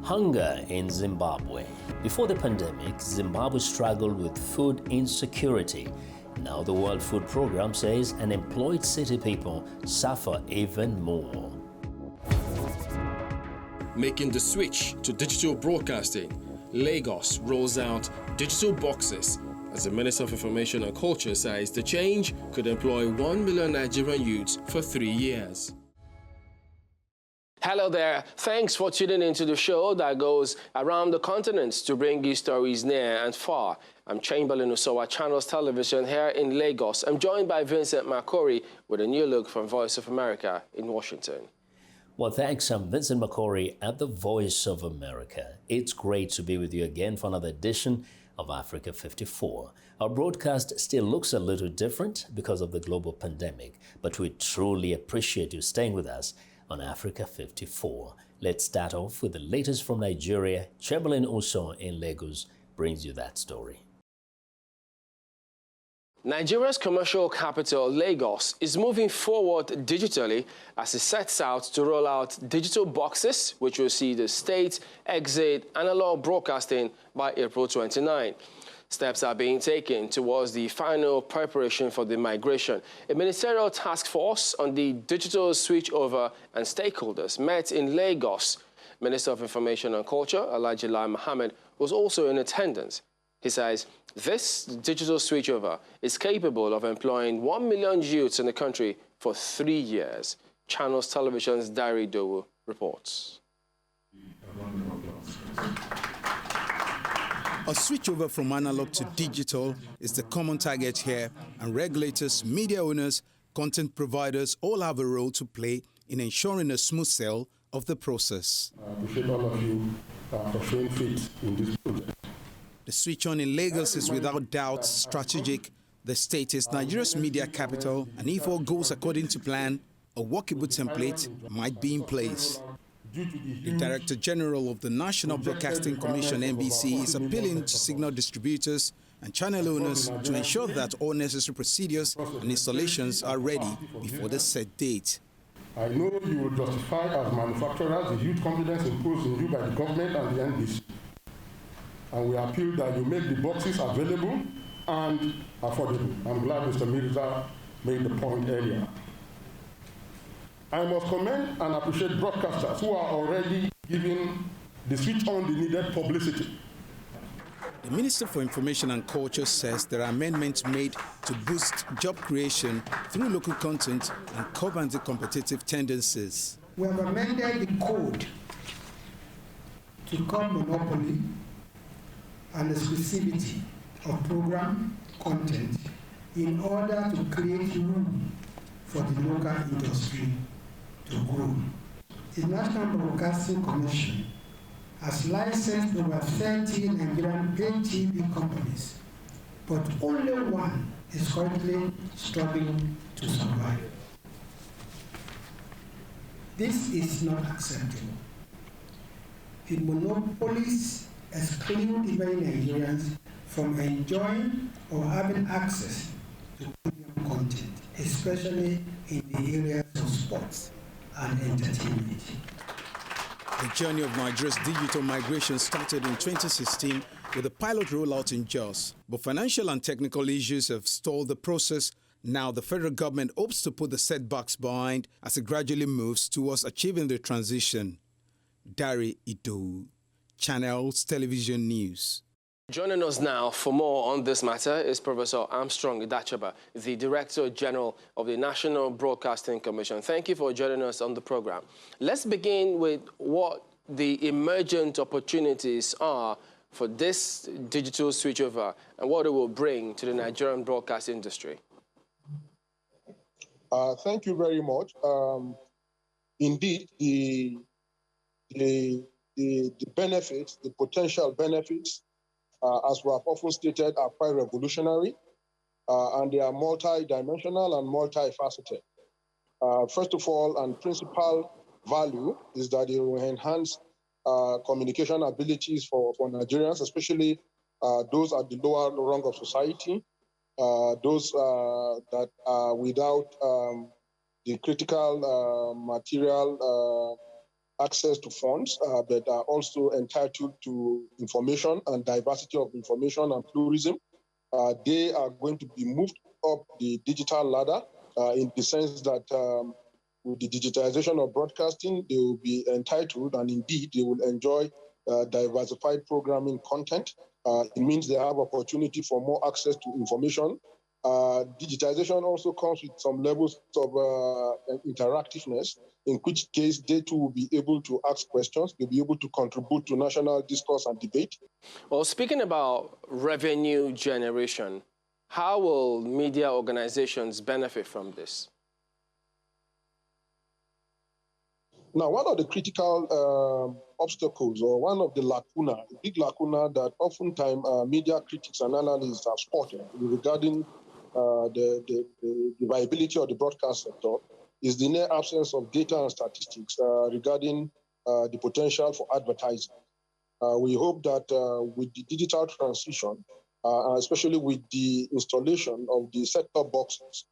Hunger in Zimbabwe. Before the pandemic, Zimbabwe struggled with food insecurity. Now the World Food Programme says unemployed city people suffer even more. Making the switch to digital broadcasting, Lagos rolls out digital boxes as the Minister of Information and Culture says the change could employ 1 million Nigerian youths for 3 years. Hello there. Thanks for tuning into the show that goes around the continent to bring you stories near and far. I'm Chamberlain Usowa, Channels Television here in Lagos. I'm joined by Vincent Makori with a new look from Voice of America in Washington. Well, thanks. I'm Vincent Makori at the Voice of America. It's great to be with you again for another edition of Africa 54. Our broadcast still looks a little different because of the global pandemic, but we truly appreciate you staying with us on Africa 54. Let's start off with the latest from Nigeria. Chamberlain Uso in Lagos brings you that story. Nigeria's commercial capital, Lagos, is moving forward digitally as it sets out to roll out digital boxes, which will see the state exit analog broadcasting by April 29. Steps are being taken towards the final preparation for the migration. A ministerial task force on the digital switchover and stakeholders met in Lagos. Minister of Information and Culture, Alhaji Lai Mohammed, was also in attendance. He says this digital switchover is capable of employing 1 million youths in the country for 3 years. Channels Television's Dari Dowu reports. A switchover from analog to digital is the common target here, and regulators, media owners, content providers all have a role to play in ensuring a smooth sail of the process. I appreciate all of you for showing faith in this project. The switch on in Lagos is without doubt strategic. The state is Nigeria's media capital, and if all goes according to plan, a workable template might be in place. The Director General of the National Broadcasting Commission, NBC, is appealing to signal distributors and channel owners to ensure that all necessary procedures and installations are ready before the set date. I know you will justify as manufacturers the huge confidence imposed in you by the government and the NBC. And we appeal that you make the boxes available and affordable. I'm glad Mr. Mirza made the point earlier. I must commend and appreciate broadcasters who are already giving the switch on the needed publicity. The Minister for Information and Culture says there are amendments made to boost job creation through local content and curb anti-competitive tendencies. We have amended the code to curb monopoly and exclusivity of program content in order to create room for the local industry to grow. The National Broadcasting Commission has licensed over 30 Nigerian paid TV companies, but only one is currently struggling to survive. This is not acceptable. The monopolies exclude very Nigerians from enjoying or having access to premium content, especially in the areas of sports and entertainment. The journey of Nigeria's digital migration started in 2016 with a pilot rollout in Jos, but financial and technical issues have stalled the process. Now the federal government hopes to put the setbacks behind as it gradually moves towards achieving the transition. Dari Idowu, Channels Television News. Joining us now for more on this matter is Professor Armstrong Idachaba, the Director General of the National Broadcasting Commission. Thank you for joining us on the program. Let's begin with what the emergent opportunities are for this digital switchover and what it will bring to the Nigerian broadcast industry. Thank you very much. Indeed, the benefits, the potential benefits, as we have often stated, are quite revolutionary, and they are multi-dimensional and multifaceted. First of all, and principal value is that it will enhance communication abilities for Nigerians, especially those at the lower rung of society, those that are without the critical material access to funds, but are also entitled to information and diversity of information and pluralism. They are going to be moved up the digital ladder in the sense that with the digitization of broadcasting, they will be entitled, and indeed they will enjoy diversified programming content. It means they have opportunity for more access to information. Digitization also comes with some levels of interactiveness, in which case they too will be able to ask questions, they'll be able to contribute to national discourse and debate. Well, speaking about revenue generation, how will media organizations benefit from this? Now, one of the critical obstacles, or one of the lacuna, the big lacuna that oftentimes media critics and analysts have spotted regarding the viability of the broadcast sector is the near absence of data and statistics regarding the potential for advertising. We hope that with the digital transition, especially with the installation of the set-top boxes,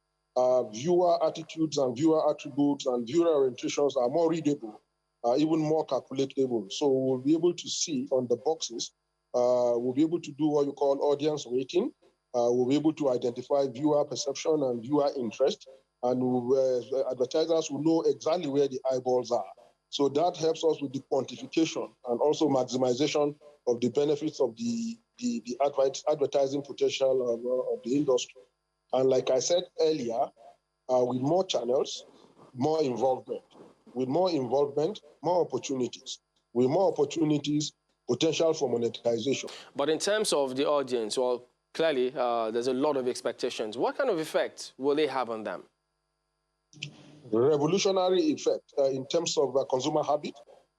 viewer attitudes and viewer attributes and viewer orientations are more readable, even more calculatable. So we'll be able to see on the boxes, we'll be able to do what you call audience rating. We'll be able to identify viewer perception and viewer interest, and advertisers will know exactly where the eyeballs are. So that helps us with the quantification and also maximization of the benefits of the advertising potential of the industry. And like I said earlier, with more channels, more involvement. With more involvement, more opportunities. With more opportunities, potential for monetization. But in terms of the audience, well, clearly there's a lot of expectations. What kind of effect will they have on them? Revolutionary effect in terms of consumer habit.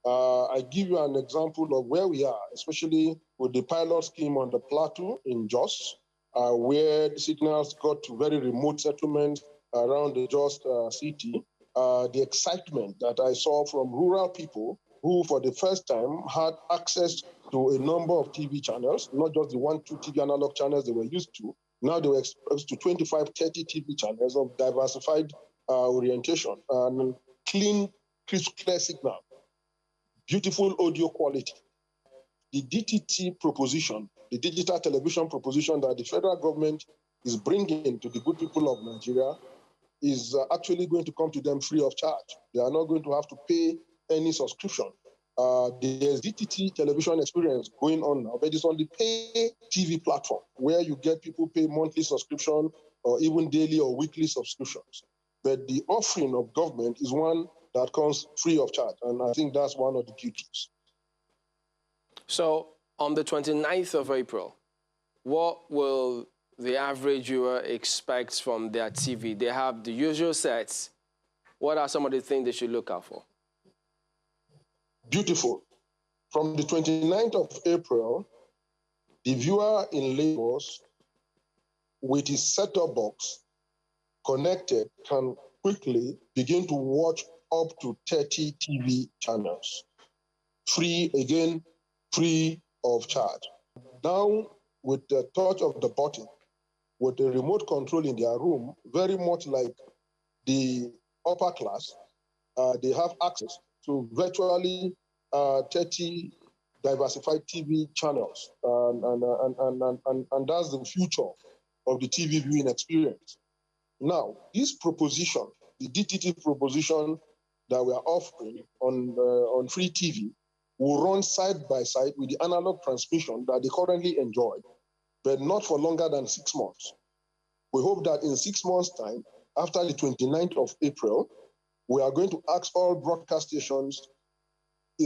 I give you an example of where we are, especially with the pilot scheme on the plateau in Jos, where the signals got to very remote settlements around the Jos city. The excitement that I saw from rural people who, for the first time, had access to a number of TV channels, not just the 1, 2 TV analog channels they were used to. Now they were exposed to 25, 30 TV channels of diversified orientation and clean, crisp, clear signal, beautiful audio quality. The DTT proposition, the digital television proposition that the federal government is bringing to the good people of Nigeria is actually going to come to them free of charge. They are not going to have to pay any subscription. There's DTT television experience going on now, but it's on the pay TV platform where you get people pay monthly subscription or even daily or weekly subscriptions. But the offering of government is one that comes free of charge, and I think that's one of the beauties. So on the 29th of April, what will the average viewer expect from their TV? They have the usual sets. What are some of the things they should look out for? Beautiful. From the 29th of April, the viewer in Lagos with his set-top box connected can quickly begin to watch up to 30 TV channels. Free, again, free of charge. Now, with the touch of the button, with the remote control in their room, very much like the upper class, they have access to virtually 30 diversified TV channels. And that's the future of the TV viewing experience. Now, this proposition, the DTT proposition that we are offering on free TV, will run side by side with the analog transmission that they currently enjoy, but not for longer than 6 months. We hope that in 6 months' time, after the 29th of April, we are going to ask all broadcast stations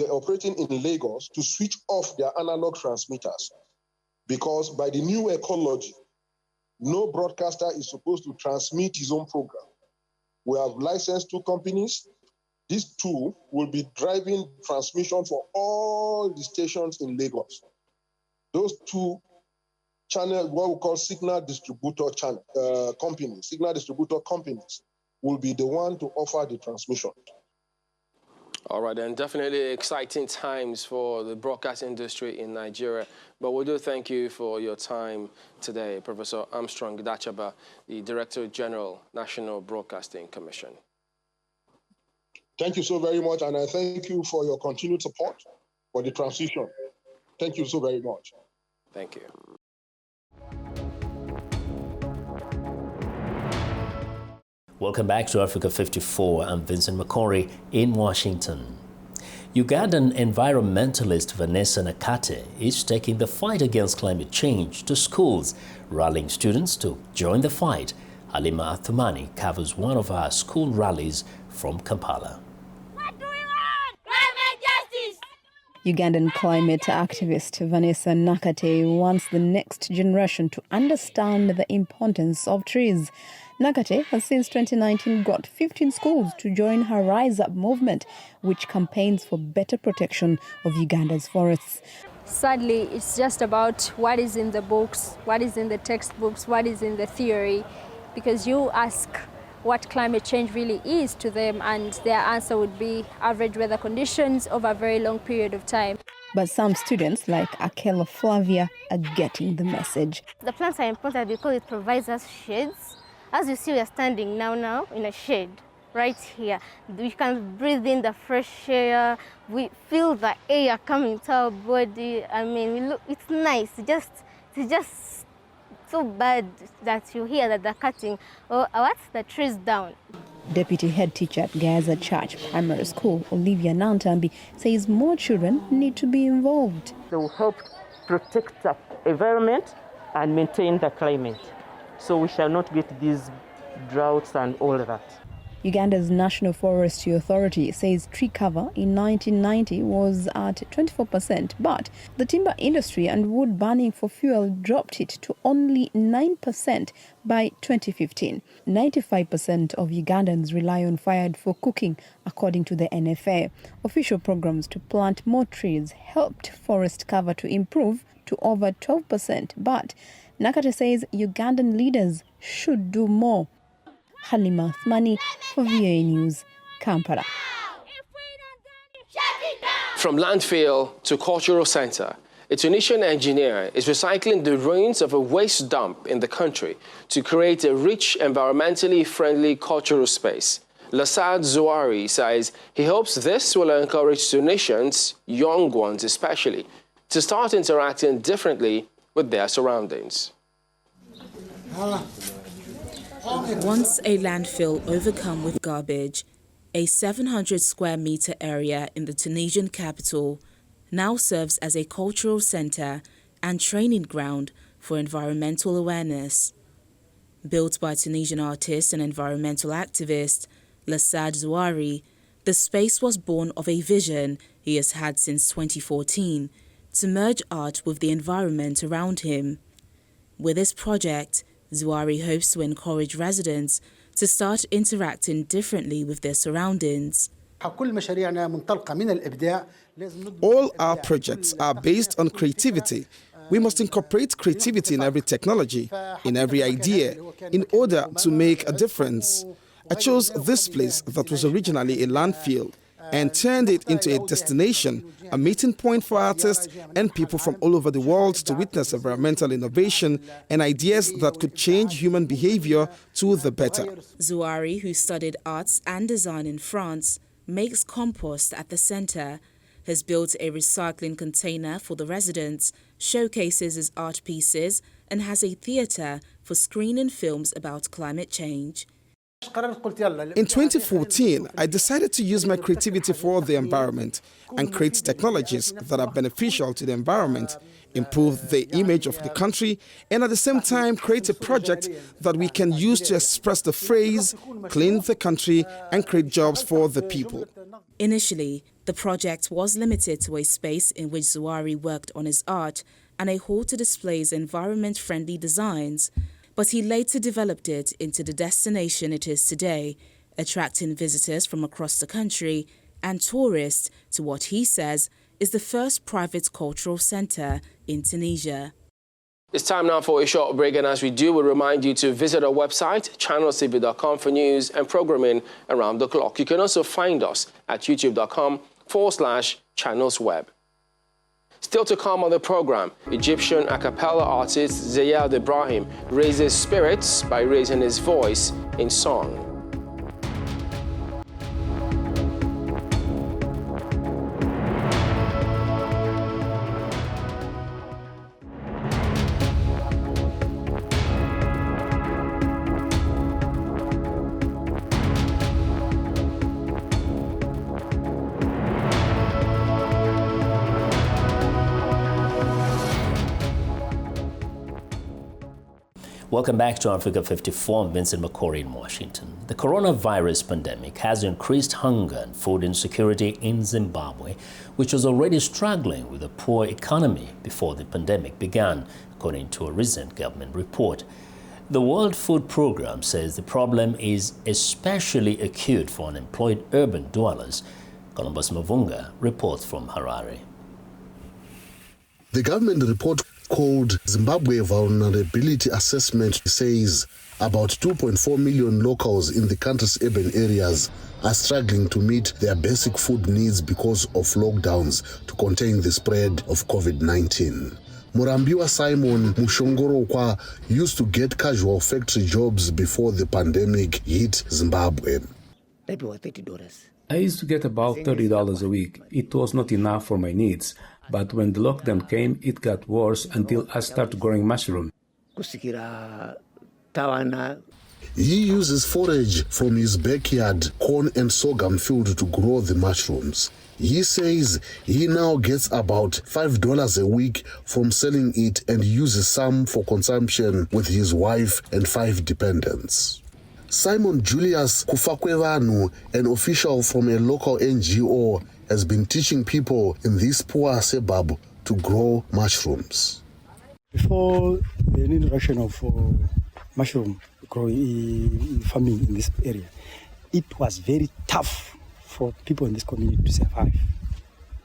operating in Lagos to switch off their analog transmitters, because by the new ecology, no broadcaster is supposed to transmit his own program. We have licensed 2 companies. These 2 will be driving transmission for all the stations in Lagos. Those 2 channels, what we call signal distributor companies, signal distributor companies, will be the one to offer the transmission. All right, and definitely exciting times for the broadcast industry in Nigeria. But we do thank you for your time today, Professor Armstrong Dachaba, the Director General, National Broadcasting Commission. Thank you so very much, and I thank you for your continued support for the transition. Thank you so very much. Thank you. Welcome back to Africa 54. I'm Vincent McCory in Washington. Ugandan environmentalist Vanessa Nakate is taking the fight against climate change to schools, rallying students to join the fight. Halima Athumani covers one of our school rallies from Kampala. What do we want? Climate justice! Ugandan climate activist Vanessa Nakate wants the next generation to understand the importance of trees. Nakate has since 2019 got 15 schools to join her Rise Up movement, which campaigns for better protection of Uganda's forests. Sadly, it's just about what is in the books, what is in the textbooks, what is in the theory, because you ask what climate change really is to them and their answer would be average weather conditions over a very long period of time. But some students, like Acapella Flavia, are getting the message. The plants are important because it provides us shades. As you see, we are standing now in a shade right here. We can breathe in the fresh air. We feel the air coming to our body. I mean, it's nice. It's just so bad that you hear that they're cutting the trees down. Deputy head teacher at Gaza Church Primary School, Olivia Nantambi, says more children need to be involved. They will help protect the environment and maintain the climate, so we shall not get these droughts and all of that. Uganda's National Forestry Authority says tree cover in 1990 was at 24%, but the timber industry and wood burning for fuel dropped it to only 9% by 2015. 95% of Ugandans rely on firewood for cooking, according to the NFA. Official programs to plant more trees helped forest cover to improve to over 12%, but Nakate says Ugandan leaders should do more. Halima Athumani for VOA News, Kampala. From landfill to cultural center, a Tunisian engineer is recycling the ruins of a waste dump in the country to create a rich, environmentally friendly cultural space. Lassad Zouari says he hopes this will encourage Tunisians, young ones especially, to start interacting differently with their surroundings. Once a landfill overcome with garbage, a 700 square meter area in the Tunisian capital now serves as a cultural center and training ground for environmental awareness. Built by Tunisian artist and environmental activist Lassad Zouari, the space was born of a vision he has had since 2014 to merge art with the environment around him. With this project, Zouari hopes to encourage residents to start interacting differently with their surroundings. All our projects are based on creativity. We must incorporate creativity in every technology, in every idea, in order to make a difference. I chose this place that was originally a landfill and turned it into a destination, a meeting point for artists and people from all over the world to witness environmental innovation and ideas that could change human behavior to the better. Zouari, who studied arts and design in France, makes compost at the center, has built a recycling container for the residents, showcases his art pieces, and has a theater for screening films about climate change. In 2014, I decided to use my creativity for the environment and create technologies that are beneficial to the environment, improve the image of the country, and at the same time create a project that we can use to express the phrase, clean the country and create jobs for the people. Initially, the project was limited to a space in which Zouari worked on his art and a hall to display his environment-friendly designs. But he later developed it into the destination it is today, attracting visitors from across the country and tourists to what he says is the first private cultural center in Tunisia. It's time now for a short break, and as we do, we remind you to visit our website, channelstv.com, for news and programming around the clock. You can also find us at youtube.com/channelsweb. Still to come on the program, Egyptian Acapella artist Zayed Ibrahim raises spirits by raising his voice in song. Welcome back to Africa 54. I'm Vincent McCory in Washington. The coronavirus pandemic has increased hunger and food insecurity in Zimbabwe, which was already struggling with a poor economy before the pandemic began, according to a recent government report. The World Food Programme says the problem is especially acute for unemployed urban dwellers. Columbus Mavunga reports from Harare. The government report called Zimbabwe Vulnerability Assessment says about 2.4 million locals in the country's urban areas are struggling to meet their basic food needs because of lockdowns to contain the spread of COVID-19. Murambiwa Simon Mushongorokwa used to get casual factory jobs before the pandemic hit Zimbabwe. I used to get about $30 a week. It was not enough for my needs. But when the lockdown came, it got worse until I started growing mushroom. He uses forage from his backyard, corn and sorghum field to grow the mushrooms. He says he now gets about $5 a week from selling it and uses some for consumption with his wife and 5 dependents. Simon Julius Kufakwevanu, an official from a local NGO, has been teaching people in this poor suburb to grow mushrooms. Before the introduction of mushroom growing farming in this area, it was very tough for people in this community to survive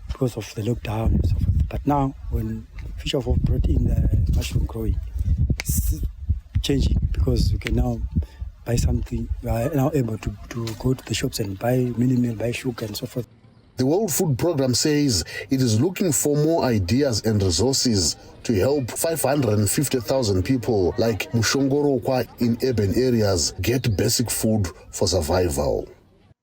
because of the lockdown and so forth. But now, when Switchover brought in the mushroom growing, it's changing because you can now buy something. You are now able to go to the shops and buy mini meal, buy sugar and so forth. The World Food Programme says it is looking for more ideas and resources to help 550,000 people like Mushongorokwa in urban areas get basic food for survival.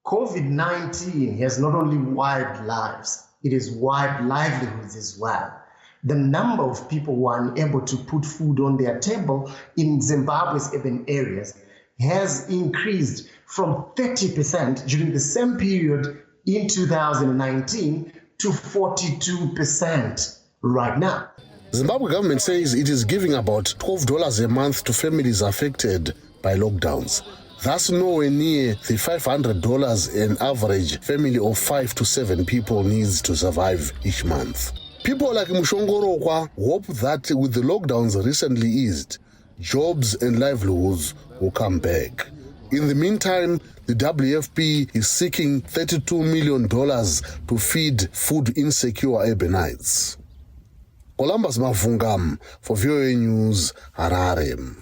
COVID-19 has not only wiped lives, it has wiped livelihoods as well. The number of people who are unable to put food on their table in Zimbabwe's urban areas has increased from 30% during the same period in 2019 to 42% right now. Zimbabwe government says it is giving about $12 a month to families affected by lockdowns. That's nowhere near the $500 an average family of 5 to 7 people needs to survive each month. People like Mushongorokwa hope that with the lockdowns recently eased, jobs and livelihoods will come back. In the meantime, the WFP is seeking $32 million to feed food insecure urbanites. Columbus Mavungam for VOA News, Harare.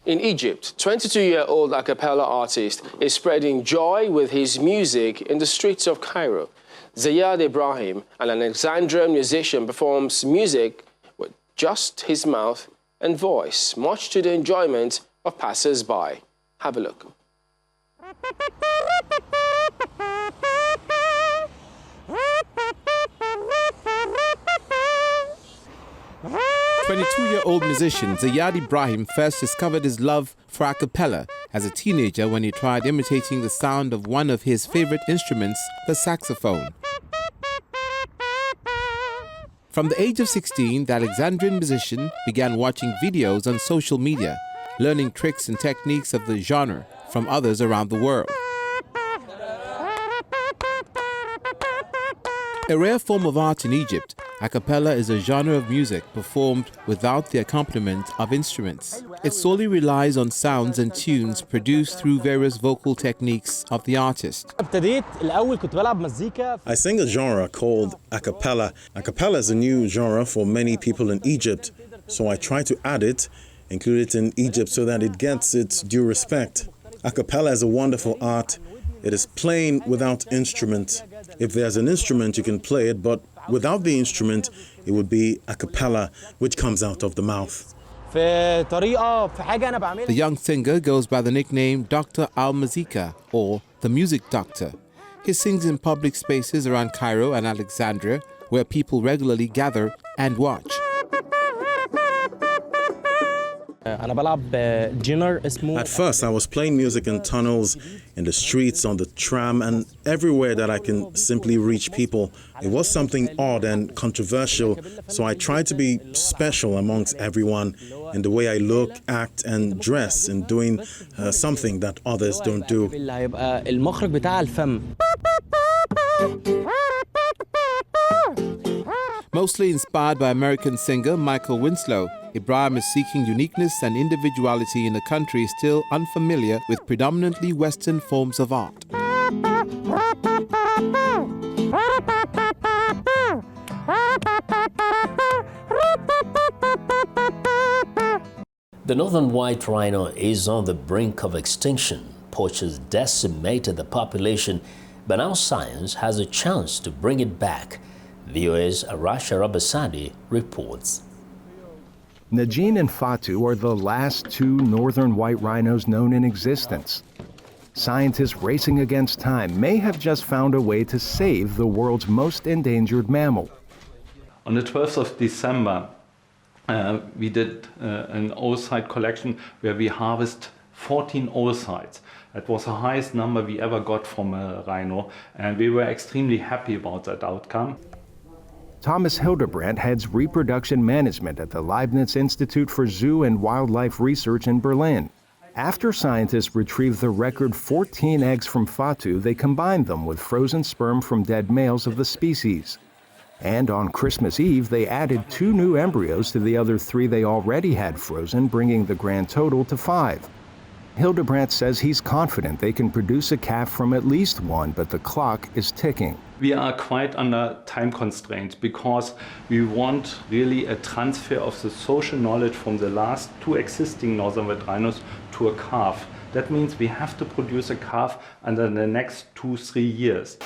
In Egypt, 22-year-old Acapella artist is spreading joy with his music in the streets of Cairo. Ziad Ibrahim, an Alexandrian musician, performs music with just his mouth and voice, much to the enjoyment of passers-by. Have a look. 22-year-old musician Ziad Ibrahim first discovered his love for acapella as a teenager when he tried imitating the sound of one of his favorite instruments, the saxophone. From the age of 16, the Alexandrian musician began watching videos on social media, learning tricks and techniques of the genre from others around the world. A rare form of art in Egypt, acapella is a genre of music performed without the accompaniment of instruments. It solely relies on sounds and tunes produced through various vocal techniques of the artist. I sing a genre called acapella. Acapella is a new genre for many people in Egypt, so I try to add it, include it in Egypt so that it gets its due respect. Acapella is a wonderful art. It is playing without instrument. If there's an instrument, you can play it, but without the instrument, it would be a cappella, which comes out of the mouth. The young singer goes by the nickname Dr. Al-Mazika, or the Music Doctor. He sings in public spaces around Cairo and Alexandria, where people regularly gather and watch. At first, I was playing music in tunnels, in the streets, on the tram, and everywhere that I can simply reach people. It was something odd and controversial, so I tried to be special amongst everyone in the way I look, act, and dress, in doing something that others don't do. Mostly inspired by American singer Michael Winslow, Ibrahim is seeking uniqueness and individuality in a country still unfamiliar with predominantly Western forms of art. The northern white rhino is on the brink of extinction. Poachers decimated the population, but now science has a chance to bring it back. VOA's Arasha Rabasadi reports. Najin and Fatu are the last two northern white rhinos known in existence. Scientists racing against time may have just found a way to save the world's most endangered mammal. On the 12th of December, we did an oocyte collection where we harvest 14 oocytes. That was the highest number we ever got from a rhino, and we were extremely happy about that outcome. Thomas Hildebrandt heads reproduction management at the Leibniz Institute for Zoo and Wildlife Research in Berlin. After scientists retrieved the record 14 eggs from Fatu, they combined them with frozen sperm from dead males of the species. And on Christmas Eve, they added 2 new embryos to the other 3 they already had frozen, bringing the grand total to 5. Hildebrandt says he's confident they can produce a calf from at least 1, but the clock is ticking. We are quite under time constraints because we want really a transfer of the social knowledge from the last 2 existing northern white rhinos to a calf. That means we have to produce a calf under the next 2-3 years.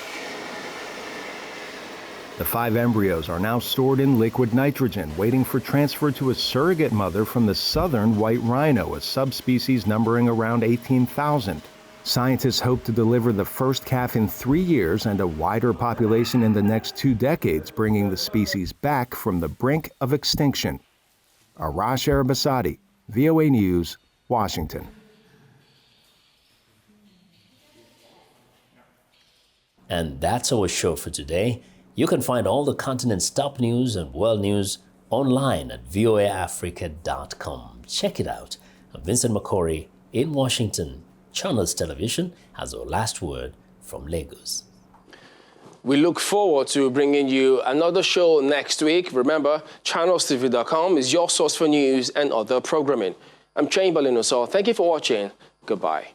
The 5 embryos are now stored in liquid nitrogen, waiting for transfer to a surrogate mother from the southern white rhino, a subspecies numbering around 18,000. Scientists hope to deliver the first calf in 3 years and a wider population in the next 2 decades, bringing the species back from the brink of extinction. Arash Arabasadi, VOA News, Washington. And that's our show for today. You can find all the continent's top news and world news online at voaafrica.com. Check it out. I'm Vincent Makori in Washington. Channels Television has our last word from Lagos. We look forward to bringing you another show next week. Remember, channelstv.com is your source for news and other programming. I'm Chamberlain Osor. Thank you for watching. Goodbye.